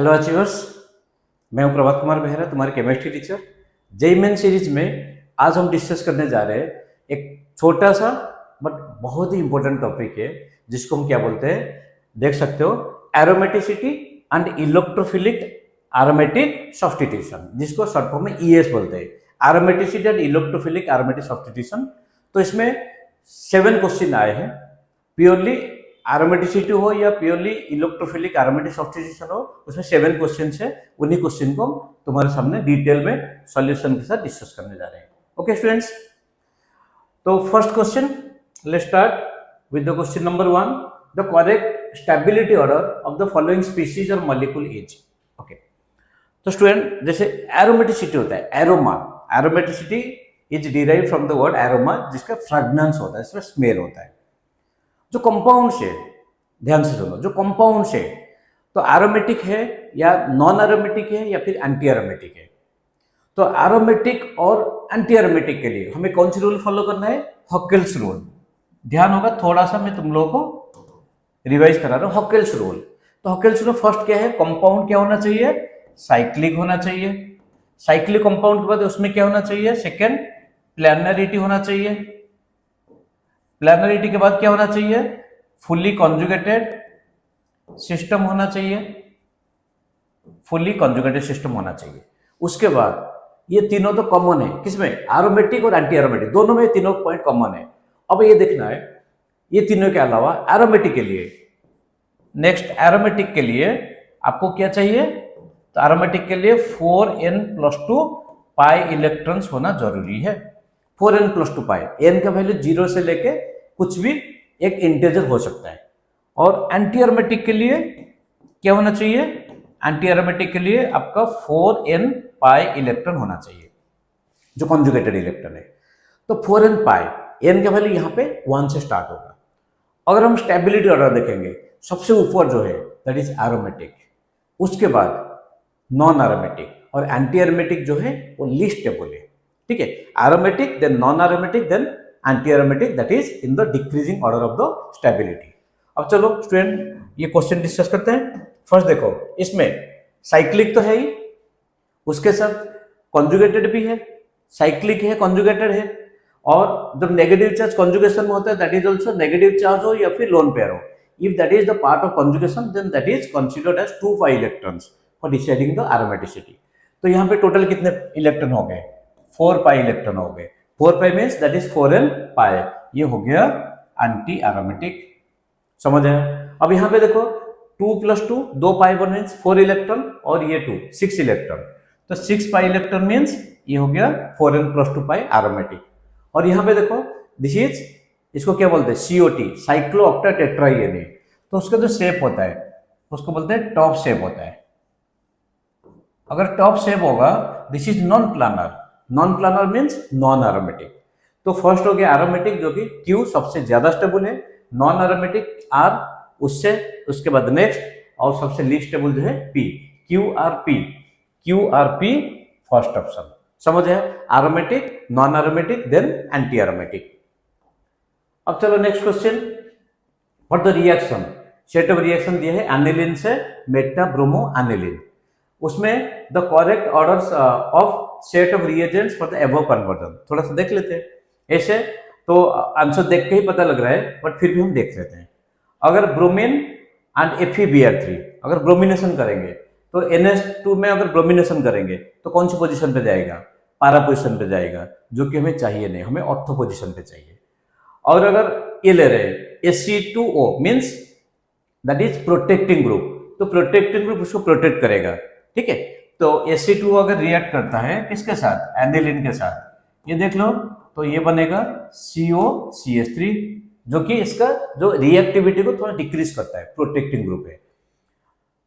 Hello achievers, मैं हूं प्रभात कुमार बेहरा, तुम्हारे chemistry teacher. JEE Main series में आज हम डिस्कस करने जा रहे हैं एक छोटा सा बट बहुत ही इंपॉर्टेंट टॉपिक है, जिसको हम क्या बोलते हैं, देख सकते हो, aromaticity and electrophilic aromatic substitution, जिसको शॉर्ट फॉर्म में ईएस बोलते हैं। Aromaticity and electrophilic aromatic substitution. तो इसमें 7 क्वेश्चन आए हैं। प्योरली एरोमेटिसिटी हो या प्योरली इलेक्ट्रोफिलिक एरोमेटिक सब्स्टिट्यूशन हो, उसमें 7 क्वेश्चन है। उन्हीं क्वेश्चन को हम तुम्हारे सामने डिटेल में सॉल्यूशन के साथ डिस्कस करने जा रहे हैं। ओके स्टूडेंट्स, तो first question, let's start with the question number 1। The correct stability order of the following species और मॉलिक्यूल इज। ओके, तो स्टूडेंट, जैसे एरोमेटिसिटी होता है, aroma, aromaticity is derived from the word aroma, जिसका fragrance होता है, इसमें स्मेल होता है। जो कंपाउंड है, ध्यान से सुनो, जो कंपाउंड है तो एरोमेटिक है या नॉन एरोमेटिक है या फिर एंटी एरोमेटिक है। तो एरोमेटिक और एंटी एरोमेटिक के लिए हमें कौन सी रूल फॉलो करना है? हॉकेल्स रूल। ध्यान होगा, थोड़ा सा मैं तुम लोगों को रिवाइज करा रहा हूं। हॉकेल्स रूल, तो हॉकेल्स रूल फर्स्ट क्या है? कंपाउंड क्या होना चाहिए? साइक्लिक होना चाहिए। साइक्लिक कंपाउंड के बाद उसमें क्या होना चाहिए? सेकेंड, प्लैनरिटी होना चाहिए। प्लैनरिटी के बाद क्या होना चाहिए? फुल्ली कॉन्जुगेटेड सिस्टम होना चाहिए। फुल्ली कॉन्जुगेटेड सिस्टम होना चाहिए। उसके बाद ये तीनों तो कॉमन है, किसमें? एरोमेटिक और एंटी एरोमेटिक दोनों में तीनों पॉइंट कॉमन है। अब ये देखना है, ये तीनों के अलावा एरोमेटिक के लिए, नेक्स्ट एरोमेटिक के लिए आपको क्या चाहिए? तो एरोमेटिक के लिए 4n+2 पाई इलेक्ट्रॉन्स होना जरूरी है। 4n+2 पाई, n का वैल्यू 0 से लेके कुछ भी एक इंटीजर हो सकता है। और एंटी एरोमेटिक के लिए क्या होना चाहिए? एंटी एरोमेटिक के लिए आपका 4n पाई इलेक्ट्रॉन होना चाहिए, जो कॉन्जुगेटेड इलेक्ट्रॉन है। तो 4n पाई, n का वैल्यू यहाँ पे 1 से स्टार्ट होगा। अगर हम स्टेबिलिटी ऑर्डर देखेंगे, सबसे ऊपर जो है दैट इज एरोमेटिक, उसके बाद नॉन एरोमेटिक और एंटी एरोमेटिक जो है वो लीस्ट स्टेबल है। ठीक है, aromatic then non aromatic then anti aromatic, that is in the decreasing order of the stability. अब चलो स्टूडेंट, ये क्वेश्चन डिस्कस करते हैं। फर्स्ट देखो, इसमें साइक्लिक तो है ही, उसके साथ कॉन्जुगेटेड भी है, साइक्लिक है, कॉन्जुगेटेड है। और जब नेगेटिव चार्ज कॉन्जुगेशन में होता है, that is also negative charge हो या फिर लोन पेयर हो, if that is the part of conjugation then that is considered as 2 pi electrons for deciding the aromaticity. तो यहाँ पे टोटल कितने इलेक्ट्रॉन हो गए? 4 पाई इलेक्ट्रॉन हो गए। 4 पाई मीन्स दैट इज 4n पाई। ये हो गया एंटी एरोमेटिक, समझ आया? अब यहाँ पे देखो, 2+2 2 पाई वन मीन्स 4 इलेक्ट्रॉन और ये 2 6 इलेक्ट्रॉन। तो 6 पाई इलेक्ट्रॉन मीन्स ये हो गया 4n+2 पाई एरोमेटिक। और यहाँ पे देखो, दिस इज, इसको क्या बोलते हैं? COT, cyclooctatetraene. तो उसका जो शेप होता है उसको बोलते हैं टॉप शेप होता है। अगर टॉप शेप होगा, this is non planner. Non planner means non aromatic. तो फर्स्ट हो गया एरोमेटिक, जो कि Q सबसे ज्यादा स्टेबल है, नॉन एरोमेटिक R उससे, उसके बाद नेक्स्ट, और सबसे लीस्ट स्टेबल जो है P, QRP फर्स्ट ऑप्शन। समझ है? Aromatic, non aromatic then anti aromatic. अब चलो next question, what the reaction, set of reaction दिया है एनिलीन से मेटा ब्रोमो एनिलीन। उसमें the correct orders of set of reagents for the above conversion. थोड़ा सा देख लेते हैं। ऐसे तो आंसर देख के ही पता लग रहा है, बट फिर भी हम देख लेते हैं। अगर ब्रोमीन एंड FeBr3 अगर ब्रोमिनेशन करेंगे, तो NH2 में अगर ब्रोमिनेशन करेंगे तो कौन सी पोजीशन पे जाएगा? पारा पोजीशन पे जाएगा, जो कि हमें चाहिए नहीं, हमें ऑर्थो पोजीशन पे चाहिए। और अगर ये ले रहे हैं Sc2O means that is protecting group, तो प्रोटेक्टिंग ग्रुप उसको प्रोटेक्ट करेगा। ठीक है, तो Sc2 अगर रिएक्ट करता है किसके साथ? एनिलीन के साथ, ये देख लो, तो ये बनेगा COCH3, जो कि इसका जो रिएक्टिविटी को थोड़ा डिक्रीज करता है, प्रोटेक्टिंग ग्रुप है।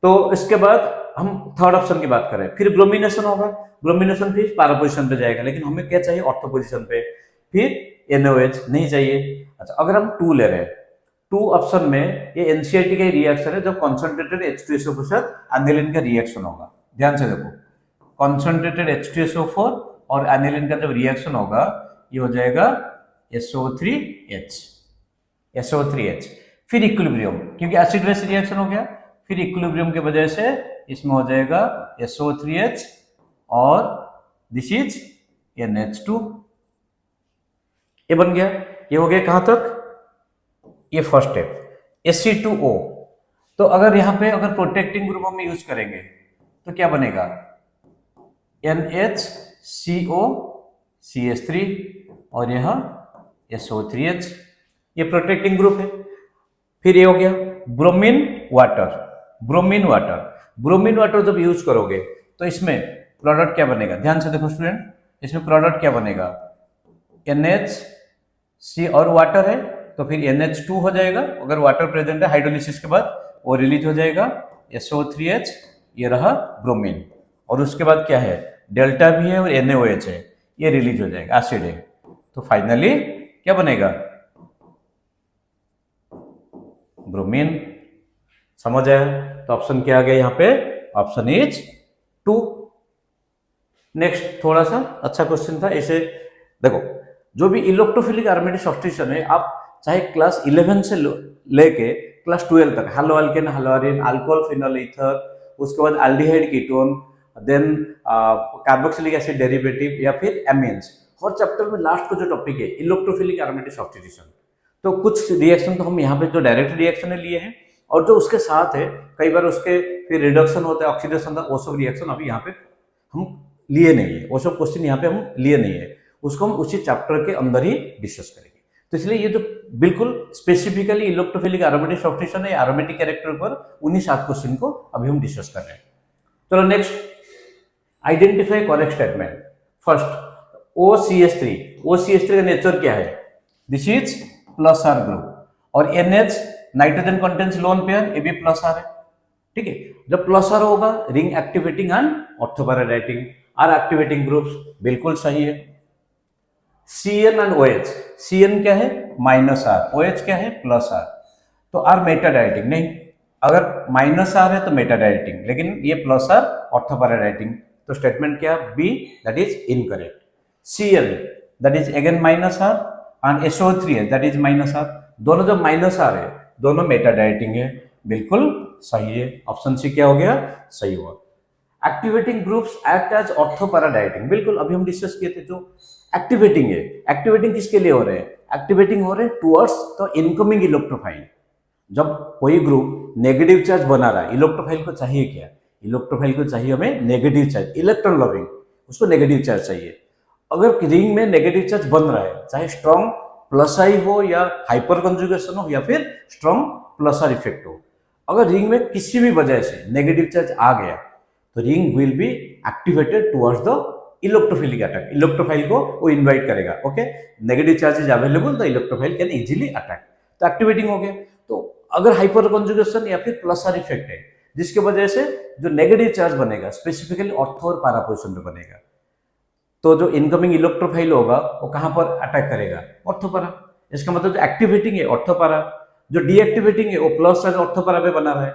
तो इसके बाद हम थर्ड ऑप्शन की बात करें, फिर ब्रोमिनेशन होगा, ब्रोमिनेशन फिर पारा पोजीशन पे जाएगा, लेकिन हमें क्या चाहिए? ऑर्थो पोजीशन पे। फिर NOH नहीं चाहिए। अच्छा, अगर हम 2 ले रहे हैं, 2 ऑप्शन में ये NCERT का रिएक्शन है, जब कॉन्सेंट्रेटेड H2SO के साथ एनिलीन का रिएक्शन होगा। ध्यान से देखो, कॉन्सेंट्रेटेड H2SO4 और एनिलीन का जब रिएक्शन होगा, ये हो जाएगा SO3H। फिर इक्विलिब्रियम, क्योंकि एसिड बेस रिएक्शन हो गया, फिर इक्विलिब्रियम की वजह से इसमें हो जाएगा SO3H और दिस इज NH2। ये बन गया। ये हो गया कहां तक? ये फर्स्ट स्टेप। Sc2O, तो अगर यहां पे अगर प्रोटेक्टिंग ग्रुप हम यूज करेंगे तो क्या बनेगा? NHCO CH3 और यह SO3H, ये प्रोटेक्टिंग ग्रुप है। फिर ये हो गया bromine water. Bromine water, bromine water जब यूज करोगे तो इसमें प्रोडक्ट क्या बनेगा? ध्यान से देखो स्टूडेंट, इसमें प्रोडक्ट क्या बनेगा? NHC और वाटर है तो फिर NH2 हो जाएगा। अगर वाटर प्रेजेंट है हाइड्रोलिसिस के बाद वो रिलीज हो जाएगा SO3H, ये रहा ब्रोमीन। और उसके बाद क्या है? डेल्टा भी है और NaOH है, ये रिलीज हो जाएगा, एसिड है। तो फाइनली क्या बनेगा? ब्रोमीन। समझ आया? तो ऑप्शन क्या आ गया यहाँ पे? Option is 2। नेक्स्ट थोड़ा सा अच्छा क्वेश्चन था। ऐसे देखो, जो भी इलेक्ट्रोफिलिक एरोमेटिक सब्स्टिट्यूशन है, आप चाहे क्लास 11 से लेके क्लास 12 तक, haloalkane, haloarene, alcohol, phenol, ether, उसके बाद aldehyde, ketone, then carboxylic acid derivative या फिर एमीन्स, हर चैप्टर में लास्ट को जो टॉपिक है इलेक्ट्रोफिलिक एरोमेटिक सब्स्टिट्यूशन। तो कुछ रिएक्शन तो हम यहाँ पे जो डायरेक्ट रिएक्शन है लिए हैं, और जो उसके साथ है कई बार उसके फिर रिडक्शन होता है, ऑक्सीडेशन होता है, वो सब रिएक्शन अभी यहाँ पे हम लिए नहीं है, वो सब क्वेश्चन यहाँ पे हम लिए नहीं है, उसको हम उसी चैप्टर के अंदर ही डिस्कस करेंगे। तो इसलिए ये जो बिल्कुल स्पेसिफिकली इलेक्ट्रोफिलिक एरोमेटिक सब्स्टिट्यूशन है, एरोमेटिक कैरेक्टर पर उन्हीं 7 क्वेश्चन को अभी हम डिस्कस कर रहे हैं। चलो next, identify correct statement. First, OCH3, OCH3 का नेचर क्या है? This is plus R group, और NH nitrogen contents lone pair, ये भी प्लस आर है। ठीक है, जब प्लस आर होगा ring activating and ortho para directing, R activating groups, बिल्कुल सही है। CN एंड OH, CN क्या है? माइनस आर, OH क्या है? Plus R. तो आर मेटाडाइटिंग नहीं, अगर माइनस आर है तो मेटाडाइटिंग, लेकिन ये प्लस आर ऑर्थोपैराडाइटिंग, तो स्टेटमेंट क्या? B, that is incorrect. CN that is again minus R and SO3 that is minus R, दोनों जो माइनस आर है दोनों मेटाडाइटिंग है, बिल्कुल सही है। ऑप्शन सी क्या हो गया? सही हुआ। एक्टिवेटिंग ग्रुप्स एक्ट एज ऑर्थोपैराडाइटिंग, बिल्कुल अभी हम डिस्कस किए थे। जो एक्टिवेटिंग है, एक्टिवेटिंग किसके लिए हो रहे हैं? एक्टिवेटिंग हो रहे हैं टुवर्ड्स द इनकमिंग इलेक्ट्रोफाइल। जब कोई ग्रुप नेगेटिव चार्ज बना रहा है, इलेक्ट्रोफाइल को चाहिए क्या? इलेक्ट्रोफाइल को चाहिए हमें नेगेटिव चार्ज, इलेक्ट्रॉन लविंग, उसको नेगेटिव चार्ज चाहिए। अगर रिंग में नेगेटिव चार्ज बन रहा है, चाहे स्ट्रॉन्ग प्लस आई हो या हाइपर कंजुगेशन हो या फिर स्ट्रॉन्ग प्लस आर इफेक्ट हो, अगर रिंग में किसी भी वजह से नेगेटिव चार्ज आ गया तो ring will be activated towards the electrophilic attack, electrophile को वो इन्वाइट करेगा। Okay, negative charge is available, the electrophile can easily attack, तो एक्टिवेटिंग हो गया। तो अगर हाइपर कंजुगेशन या फिर प्लस आर इफेक्ट है, जिसकी वजह से जो नेगेटिव चार्ज बनेगा स्पेसिफिकली ऑर्थो और पैरा पोजीशन पे बनेगा, तो जो इनकमिंग इलेक्ट्रोफाइल होगा वो कहां पर अटैक करेगा? ऑर्थोपैरा। इसका मतलब जो एक्टिवेटिंग है ऑर्थोपैरा, जो डीएक्टिवेटिंग है वो प्लस चार्ज ऑर्थोपैरा पे बना रहा है,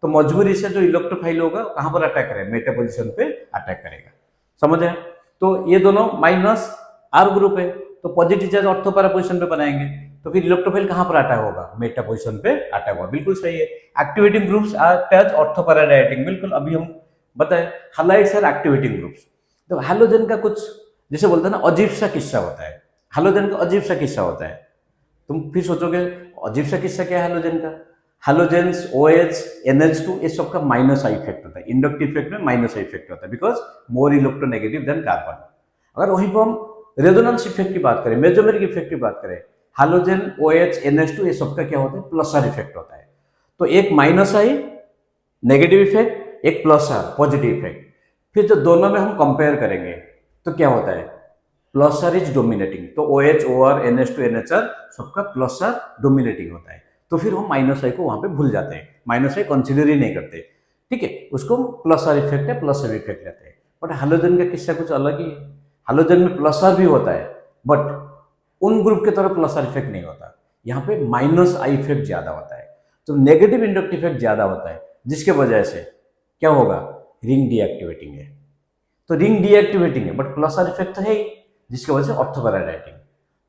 तो मजबूरी से जो इलेक्ट्रोफाइल होगा कहां पर अटैक करेगा? मेटा पोजीशन पे अटैक करेगा। समझ आए? तो ये दोनों माइनस आर ग्रुप है, तो पॉजिटिव चार्ज ऑर्थोपैरा पोजीशन पे बनाएंगे, तो फिर इलेक्ट्रोफाइल कहां पर अटैक होगा? मेटा पोजीशन पे अटैक होगा, बिल्कुल सही है। एक्टिवेटिंग ग्रुप्स अटैच ऑर्थोपैराडाइटिंग, बिल्कुल अभी हम बताए। Halides are activating groups. तो हैलोजन का कुछ जैसे बोलते हैं ना अजीब सा किस्सा होता है, हैलोजन का अजीब सा किस्सा होता है। तुम फिर सोचोगे अजीब सा किस्सा क्या है हैलोजन का? हैलोजेंस, OH, NH2 ये सब का माइनस आई इफेक्ट होता है, इंडक्टिव इफेक्ट में माइनस आई इफेक्ट होता है, because more electronegative than carbon. अगर वहीं पर हम रेजोनेंस इफेक्ट की बात करें, मेसोमेरिक इफेक्ट की बात करें, हैलोजन, OH, NH2 ये सब का क्या होता है? प्लस आर इफेक्ट होता है। तो एक माइनस आई नेगेटिव इफेक्ट, एक प्लस आर पॉजिटिव इफेक्ट। फिर जो दोनों में हम कंपेयर करेंगे तो क्या होता है? प्लस आर इज डोमिनेटिंग, तो OH, OR, NH2, NHR सबका प्लस आर डोमिनेटिंग होता है, तो फिर हम माइनस आई को वहां पे भूल जाते हैं, माइनस आई कंसिडर ही नहीं करते। ठीक है, उसको प्लस आर इफेक्ट है, प्लस आर इफेक्ट लेते हैं। बट हैलोजन का किस्सा कुछ अलग ही है। हैलोजन में प्लस आर भी होता है, बट उन ग्रुप की तरह प्लस आर इफेक्ट नहीं होता, यहाँ पे माइनस आई इफेक्ट ज्यादा होता है, तो नेगेटिव इंडक्टिव इफेक्ट ज्यादा होता है, जिसके वजह से क्या होगा? रिंग डीएक्टिवेटिंग है, तो रिंग डीएक्टिवेटिंग है बट प्लस आर इफेक्ट तो है ही, जिसकी वजह से ऑर्थोपैराडाइटिंग।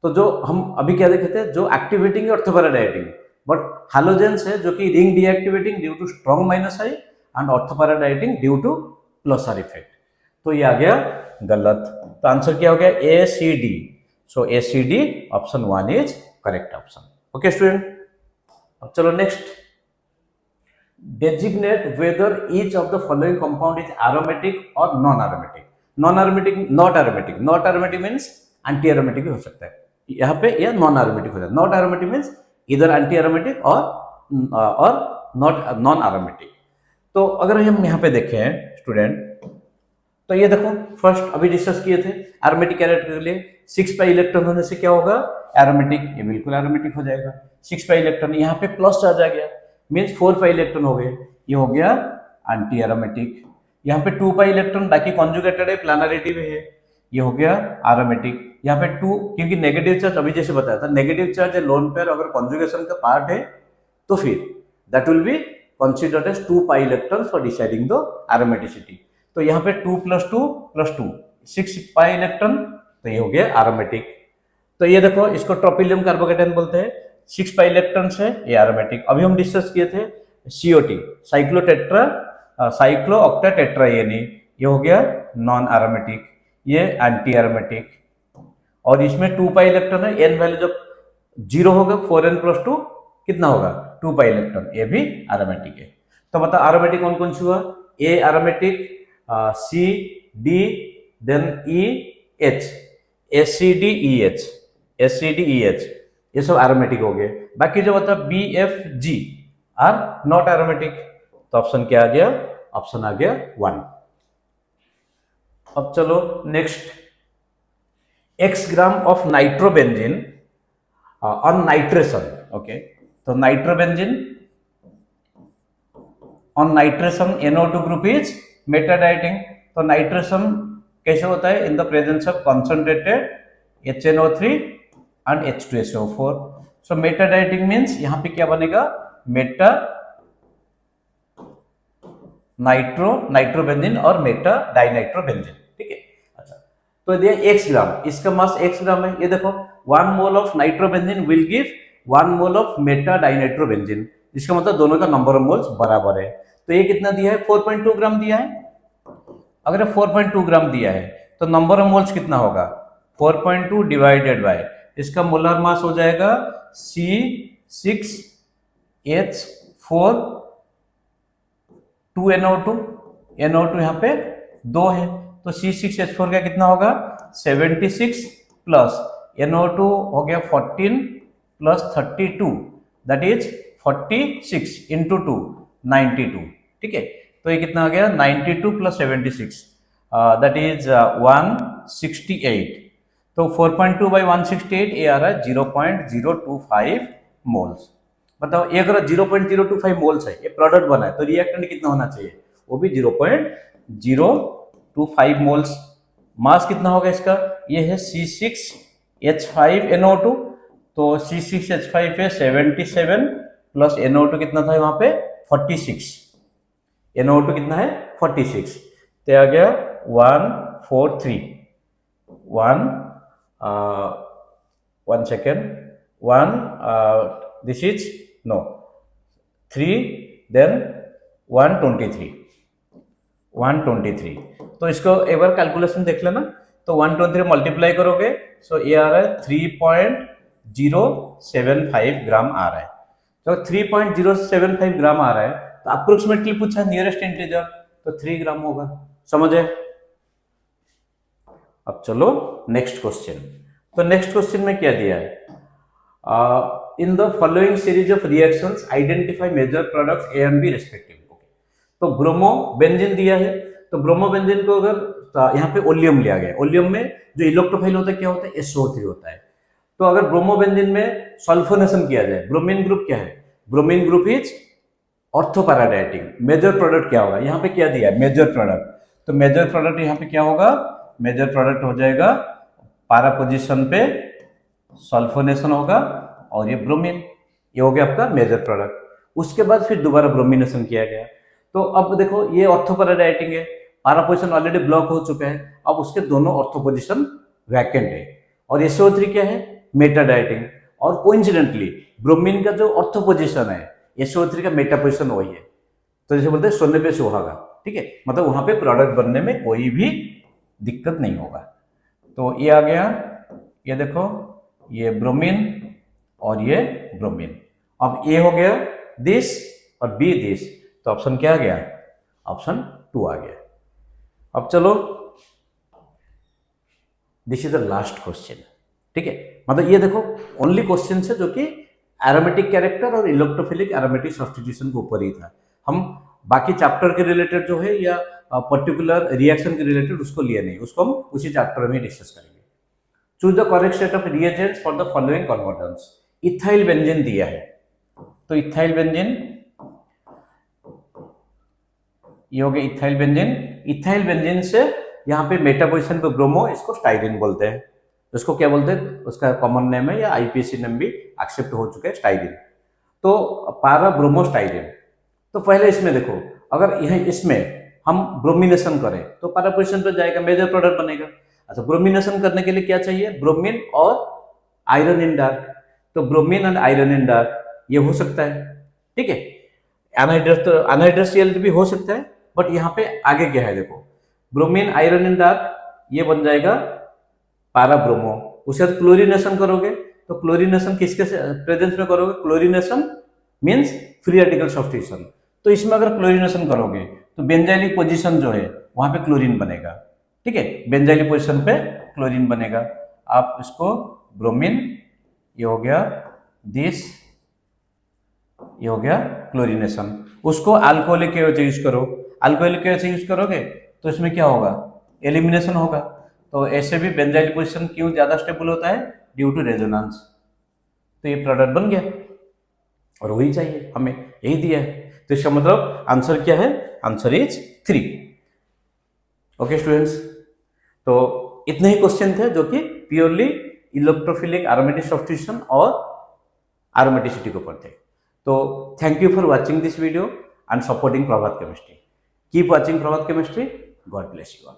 तो जो हम अभी क्या देखते हैं, जो एक्टिवेटिंग है ऑर्थोपैराडाइटिंग, बट हैलोजेंस है जो कि ring deactivating due to strong minus I, and ortho para directing due to plus R effect. तो ये आ गया गलत। तो आंसर क्या हो गया? ACD। So ACD option 1 is correct option. Okay student, अब चलो next. Designate whether each of the following compound is aromatic और non aromatic. Non aromatic, not aromatic, not aromatic means anti aromatic भी हो सकता है यहाँ पे, या नॉन एरोमेटिक हो जाता है। नॉट एरोमेटिक मीन्स इधर एंटी एरोमेटिक और नॉट नॉन एरोमेटिक। तो अगर हम यहाँ पे देखें स्टूडेंट, तो ये देखो फर्स्ट अभी डिस्कस किए थे एरोमेटिक कैरेक्टर के लिए 6 पाई इलेक्ट्रॉन होने से क्या होगा? एरोमेटिक। ये बिल्कुल एरोमेटिक हो जाएगा। 6 पाई इलेक्ट्रॉन, यहाँ पे प्लस चार्ज आ गया मीन्स 4 पाई इलेक्ट्रॉन हो गए, ये हो गया एंटी एरोमेटिक। यहाँ पे 2 पाई इलेक्ट्रॉन बाकी कॉन्जुगेटेड है, प्लानरिटी में है, ये हो गया एरोमेटिक। यहाँ पे 2, क्योंकि नेगेटिव चार्ज अभी जैसे बताया था, नेगेटिव चार्ज है लोन पेयर अगर कॉन्जुगेशन का पार्ट है तो फिर that will be considered as 2 pi electrons for deciding the aromaticity. तो यहाँ पे 2 + 2 + 2 6 पाई इलेक्ट्रॉन, तो ये हो गया एरोमेटिक। तो ये देखो इसको ट्रोपिलियम कार्बोकेटायन बोलते हैं, 6 पाई इलेक्ट्रॉन्स है, ये एरोमेटिक। अभी हम डिस्कस किए थे COT साइक्लो ऑक्टा टेट्राएनी, ये हो गया नॉन एरोमेटिक, ये एंटी एरोमेटिक। और इसमें 2 पाई इलेक्ट्रॉन है, एन वैल्यू जब 0 होगा 4n + 2 कितना होगा? 2 पाई इलेक्ट्रॉन, ये भी एरोमेटिक है। तो मतलब एरोमेटिक कौन कौन सी हुआ? A एरोमेटिक, C D देन E H, ACD EH, ये सब एरोमेटिक हो गए। बाकी जो बता B F G are not aromatic. तो ऑप्शन क्या आ गया? ऑप्शन आ गया 1। अब चलो next, X gram of nitrobenzene on nitration. Okay, तो nitrobenzene on nitration NO2 group is meta directing. तो नाइट्रेशन कैसे होता है? In the presence of concentrated HNO3 and H2SO4। So meta directing means यहाँ पे क्या बनेगा? मेटा नाइट्रोबेंजीन और मेटा डाइनाइट्रोबेंजीन। ठीक है, अच्छा। तो दिया X ग्राम, इसका मास X ग्राम है। ये देखो 1 mole of nitrobenzene will give 1 mole of Meta dinitrobenzene, इसका मतलब दोनों का नंबर ऑफ मोल्स बराबर है। तो ये कितना दिया है? 4.2 ग्राम दिया है। अगर 4.2 ग्राम दिया है तो नंबर ऑफ मोल्स कितना होगा? 4.2 डिवाइडेड बाय इसका मोलर मास हो जाएगा C6H4 2NO2, NO2 यहाँ पे 2 है, तो C6H4 का कितना होगा? 76 प्लस NO2 हो गया 14 प्लस 32, दैट इज 46 इंटू 2 92। ठीक है, तो ये कितना आ गया? 92 प्लस 76 दैट इज 168। तो 4.2 बाई 168 ये आ रहा है 0.025 मोल्स। बताओ ये अगर 0.025 मोल्स है, ये प्रोडक्ट बना है, तो रिएक्टेंट कितना होना चाहिए? वो भी 0.025 मोल्स। मास कितना होगा इसका? ये है C6H5NO2, तो C6H5 है 77 प्लस NO2 कितना था वहां पे? 46। NO2 कितना है? 46। तो आ गया 143 1 second 1 this is no 3 then 123। तो इसको एक बार कैलकुलेशन देख लेना। तो 123 मल्टीप्लाई करोगे सो ये आ रहा है 3.075 ग्राम आ रहा है। तो 3.075 ग्राम आ रहा है, तो अप्रोक्सीमेटली पूछा नियरेस्ट इंटीजर, तो 3 ग्राम होगा। समझे? अब चलो नेक्स्ट क्वेश्चन। तो नेक्स्ट क्वेश्चन में क्या दिया है? In the following series of reactions identify major products A and B रेस्पेक्टिवली। तो ब्रोमो बेंजीन दिया है, तो ब्रोमो बेंजीन को अगर यहाँ पे ओलियम लिया गया, ओलियम में जो इलेक्ट्रोफाइल होता है क्या होता है? SO3 होता है। तो अगर ब्रोमो बेंजीन में सल्फोनेशन किया जाए, ब्रोमीन ग्रुप क्या है? Bromine group is ortho para directing. Major product क्या होगा? यहाँ पे क्या दिया है? Major product. तो मेजर प्रोडक्ट यहाँ पे क्या होगा? मेजर प्रोडक्ट हो जाएगा पारा पोजीशन पे सल्फोनेशन होगा और ये ब्रोमीन, ये हो गया आपका मेजर प्रोडक्ट। उसके बाद फिर दोबारा ब्रोमिनेशन किया गया। तो अब देखो ये ऑर्थोपैराडाइटिंग है, पारा पोजीशन ऑलरेडी ब्लॉक हो चुका है, अब उसके दोनों ऑर्थो पोजीशन वैकेंट है। और SO3 क्या है? मेटाडाइटिंग। और कोइंसिडेंटली ब्रोमीन का जो ऑर्थो पोजीशन है SO3 का मेटा पोजीशन वही है। तो जैसे बोलते हैं सोने पे सुहागा, ठीक है, मतलब वहां पे प्रोडक्ट बनने में कोई भी दिक्कत नहीं होगा। तो ये आ गया, ये देखो, ये ब्रोमीन और ये ब्रोमीन। अब ए हो गया दिस और बी दिस, तो ऑप्शन क्या आ गया? ऑप्शन 2 आ गया। अब चलो, this is the last question, ठीक है, मतलब ये देखो ओनली क्वेश्चन है जो कि एरोमेटिक कैरेक्टर और इलेक्ट्रोफिलिक एरोमेटिक सब्स्टिट्यूशन के ऊपर ही था। हम बाकी चैप्टर के रिलेटेड जो है या पर्टिकुलर रिएक्शन के रिलेटेड उसको लिए नहीं, उसको हम उसी चैप्टर में डिस्कस करेंगे। Choose the correct set of reagents for the following convergence. Ethyl benzene दिया है, तो इथाइल बेंजीन, ये हो गया इथाइल बेंजीन। इथाइल बेंजीन से यहाँ पे मेटा पोजीशन पे ब्रोमो, इसको स्टाइरिन बोलते हैं। इसको क्या बोलते हैं? उसका कॉमन नेम है या आईपीएसी नेम भी एक्सेप्ट हो चुका है, स्टाइरिन। तो पारा ब्रोमो स्टाइरिन। तो पहले इसमें देखो, अगर यह इसमें हम ब्रोमिनेशन करें तो पारा पोजीशन पे जाएगा, मेजर प्रोडक्ट बनेगा। अच्छा, ब्रोमिनेशन करने के लिए क्या चाहिए? ब्रोमीन और आयरन इन डार्क। तो bromine and iron in dark ये हो सकता है, ठीक है। एनहाइड्रस, तो एनहाइड्रस Cl भी हो सकता है, बट यहाँ पे आगे क्या है देखो, ब्रोमीन आयरन इन डार्क ये बन जाएगा पारा ब्रोमो। उसके बाद क्लोरीनेशन करोगे, तो क्लोरीनेशन किसके प्रेजेंस में करोगे? Chlorination means free radical substitution. तो इसमें अगर क्लोरीनेशन करोगे तो बेंजाइलिक पोजीशन जो है वहां पे क्लोरीन बनेगा, ठीक है, बेंजाइलिक पोजीशन पे क्लोरीन बनेगा। आप इसको ब्रोमीन, ये हो गया दिस, ये हो गया क्लोरीनेशन। उसको अल्कोहलिक के वजह यूज करो, अल्कोहलिक के वजह यूज करोगे तो इसमें क्या होगा? एलिमिनेशन होगा। तो ऐसे भी बेंजाइल पोजीशन क्यों ज्यादा स्टेबल होता है? Due to resonance. तो ये प्रोडक्ट बन गया और वही चाहिए हमें, यही दिया है। तो इसका मतलब आंसर क्या है? Answer is 3। ओके स्टूडेंट्स, तो इतने ही क्वेश्चन थे जो कि प्योरली इलेक्ट्रोफिलिक एरोमेटिक सब्स्टिट्यूशन और एरोमेटिसिटी के ऊपर थे। तो thank you for watching this video and supporting Prabhat chemistry. Keep watching Prabhat chemistry. God bless you all.